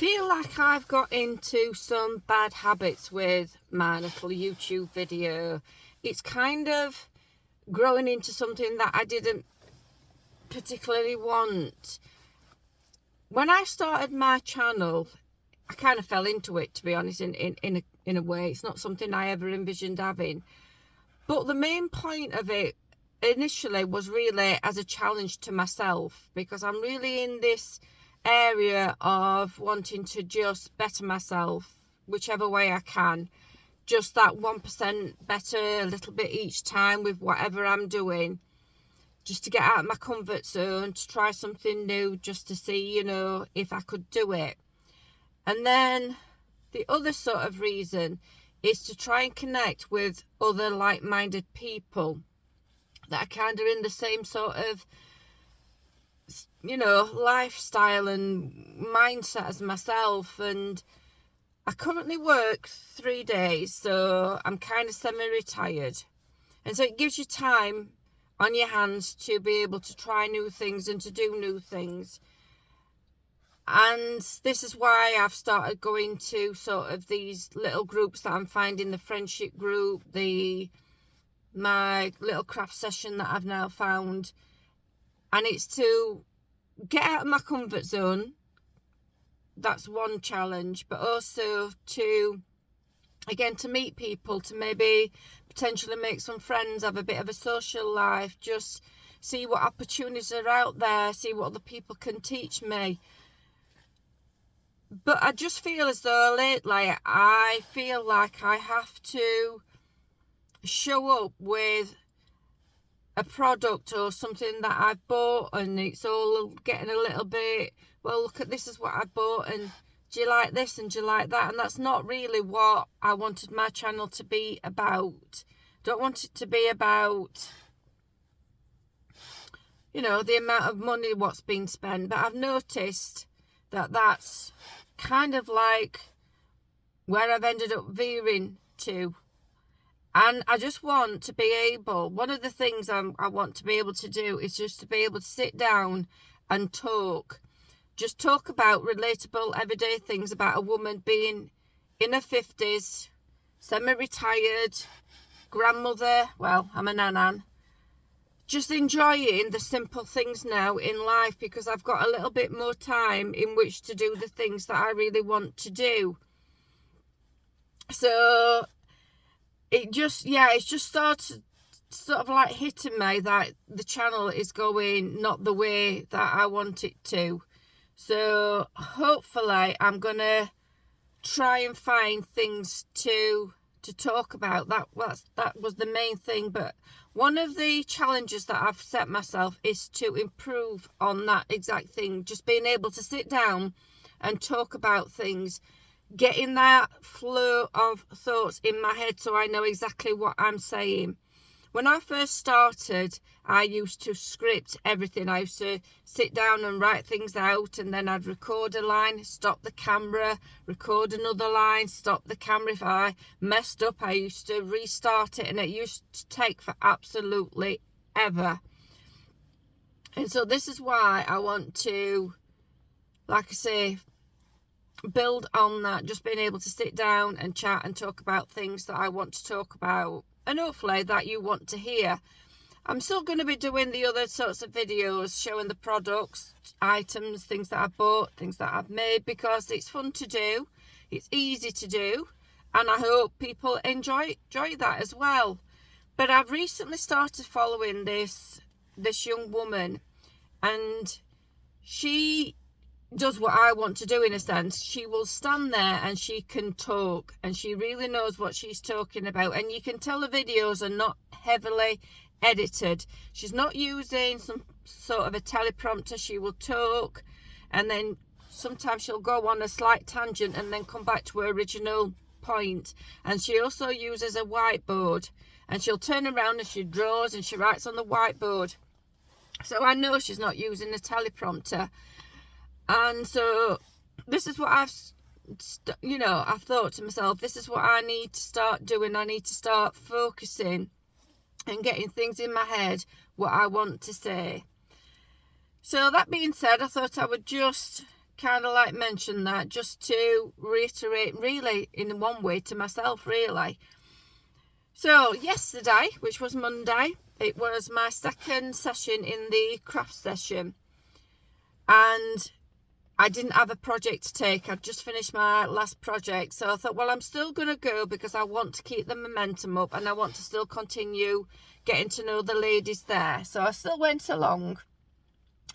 feel like I've got into some bad habits with my little YouTube video. It's kind of growing into something that I didn't particularly want. When I started my channel, I kind of fell into it, to be honest, in a way. It's not something I ever envisioned having. But the main point of it initially was really as a challenge to myself, because I'm really in this area of wanting to just better myself whichever way I can, just that 1% better a little bit each time with whatever I'm doing, just to get out of my comfort zone, to try something new, just to see, if I could do it. And then the other sort of reason is to try and connect with other like-minded people that are kind of in the same sort of lifestyle and mindset as myself. And I currently work 3 days, so I'm kind of semi-retired, and so it gives you time on your hands to be able to try new things and to do new things. And this is why I've started going to sort of these little groups that I'm finding, the friendship group, my little craft session that I've now found. And it's to get out of my comfort zone. That's one challenge, but also to meet people, to maybe potentially make some friends, have a bit of a social life, just see what opportunities are out there, see what other people can teach me. But I just feel as though lately I feel like I have to show up with a product or something that I've bought, and it's all getting a little bit, well, look at this, is what I bought, and do you like this and do you like that? And that's not really what I wanted my channel to be about. Don't want it to be about the amount of money what's been spent, but I've noticed that that's kind of like where I've ended up veering to. And I just want to be able, one of the things I want to be able to do is just to be able to sit down and talk about relatable everyday things about a woman being in her 50s, semi-retired, grandmother, well, I'm a nanan, just enjoying the simple things now in life, because I've got a little bit more time in which to do the things that I really want to do. So it's just started sort of like hitting me that the channel is going not the way that I want it to. So hopefully I'm gonna try and find things to talk about. That was the main thing. But one of the challenges that I've set myself is to improve on that exact thing, just being able to sit down and talk about things, getting that flow of thoughts in my head so I know exactly what I'm saying. When I first started, I used to script everything. I used to sit down and write things out, and then I'd record a line, stop the camera, record another line, stop the camera. If I messed up, I used to restart it, and it used to take for absolutely ever. And so this is why I want to, like I say, build on that, just being able to sit down and chat and talk about things that I want to talk about, and hopefully that you want to hear. I'm still going to be doing the other sorts of videos, showing the products, items, things that I've bought, things that I've made, because it's fun to do, it's easy to do, and I hope people enjoy that as well. But I've recently started following this young woman, and she does what I want to do in a sense. She will stand there and she can talk, and she really knows what she's talking about, and you can tell the videos are not heavily edited. She's not using some sort of a teleprompter. She will talk, and then sometimes she'll go on a slight tangent and then come back to her original point. And she also uses a whiteboard, and she'll turn around and she draws and she writes on the whiteboard. So I know she's not using a teleprompter. And so this is what I've thought to myself, this is what I need to start doing. I need to start focusing and getting things in my head, what I want to say. So that being said, I thought I would just kind of like mention that just to reiterate, really, in one way to myself, really. So yesterday, which was Monday, it was my second session in the craft session, and I didn't have a project to take. I'd just finished my last project, so I thought, well, I'm still going to go because I want to keep the momentum up and I want to still continue getting to know the ladies there. So I still went along.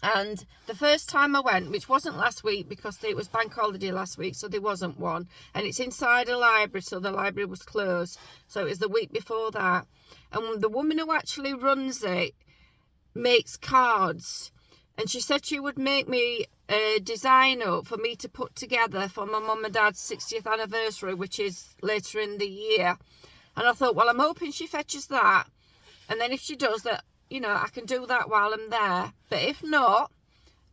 And the first time I went, which wasn't last week because it was bank holiday last week, so there wasn't one, and it's inside a library, so the library was closed, so it was the week before that. And the woman who actually runs it makes cards, and she said she would make me a design up for me to put together for my mum and dad's 60th anniversary, which is later in the year. And I thought, well, I'm hoping she fetches that, and then if she does that, you know, I can do that while I'm there. But if not,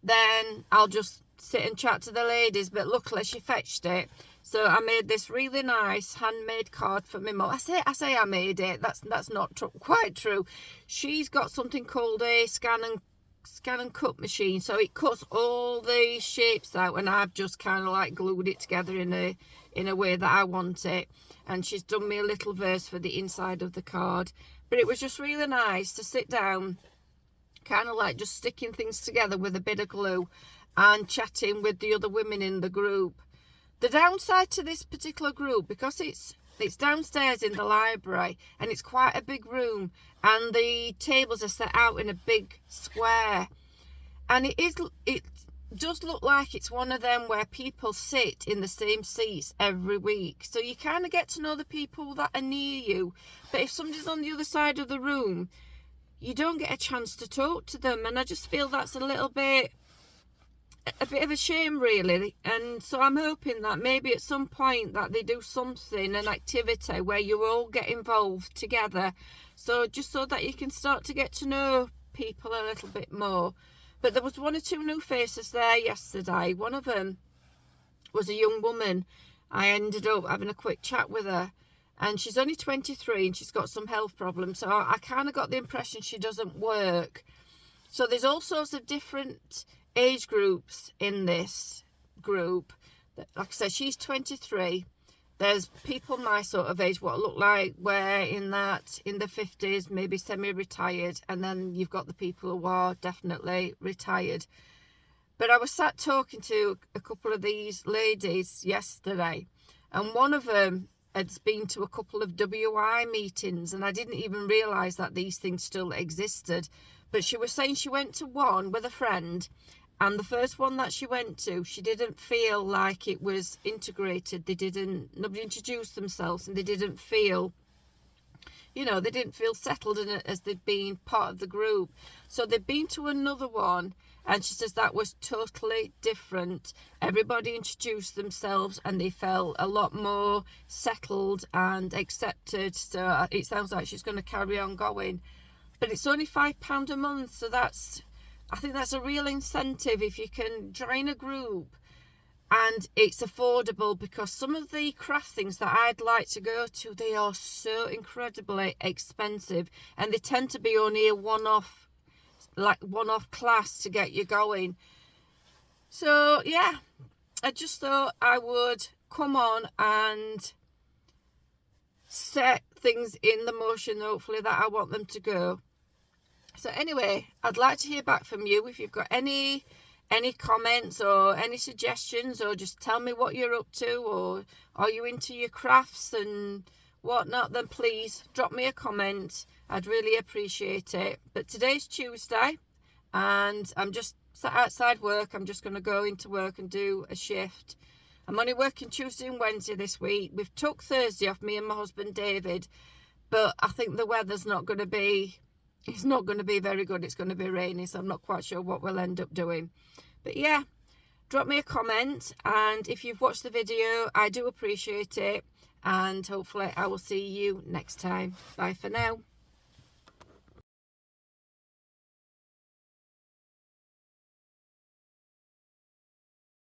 then I'll just sit and chat to the ladies. But luckily she fetched it, so I made this really nice handmade card for my mum. I say I made it. That's not quite true. She's got something called a scan and cut machine, so it cuts all the shapes out, and I've just kind of like glued it together in a way that I want it. And she's done me a little verse for the inside of the card. But it was just really nice to sit down, kind of like just sticking things together with a bit of glue and chatting with the other women in the group. The downside to this particular group, because it's downstairs in the library and it's quite a big room, and the tables are set out in a big square, and it does look like it's one of them where people sit in the same seats every week, so you kind of get to know the people that are near you. But if somebody's on the other side of the room, you don't get a chance to talk to them, and I just feel that's a bit of a shame, really. And so I'm hoping that maybe at some point that they do something, an activity where you all get involved together, so just so that you can start to get to know people a little bit more. But there was one or two new faces there yesterday. One of them was a young woman. I ended up having a quick chat with her, and she's only 23 and she's got some health problems, so I kind of got the impression she doesn't work. So there's all sorts of different age groups in this group. Like I said, she's 23. There's people my sort of age, what look like we're in the 50s, maybe semi-retired, and then you've got the people who are definitely retired. But I was sat talking to a couple of these ladies yesterday, and one of them had been to a couple of WI meetings, and I didn't even realise that these things still existed. But she was saying she went to one with a friend, and the first one that she went to, she didn't feel like it was integrated. Nobody introduced themselves, and they didn't feel, they didn't feel settled in it as they'd been part of the group. So they'd been to another one, and she says that was totally different. Everybody introduced themselves and they felt a lot more settled and accepted. So it sounds like she's going to carry on going. But it's only £5 a month, so I think that's a real incentive if you can join a group and it's affordable, because some of the craft things that I'd like to go to, they are so incredibly expensive, and they tend to be only a one-off class to get you going. So yeah, I just thought I would come on and set things in the motion, hopefully, that I want them to go. So anyway, I'd like to hear back from you. If you've got any comments or any suggestions, or just tell me what you're up to, or are you into your crafts and whatnot, then please drop me a comment. I'd really appreciate it. But today's Tuesday and I'm just sat outside work. I'm just going to go into work and do a shift. I'm only working Tuesday and Wednesday this week. We've took Thursday off, me and my husband David, but I think the weather's not going to be very good. It's going to be rainy, so I'm not quite sure what we'll end up doing. But yeah, drop me a comment, and if you've watched the video, I do appreciate it, and hopefully I will see you next time. Bye for now.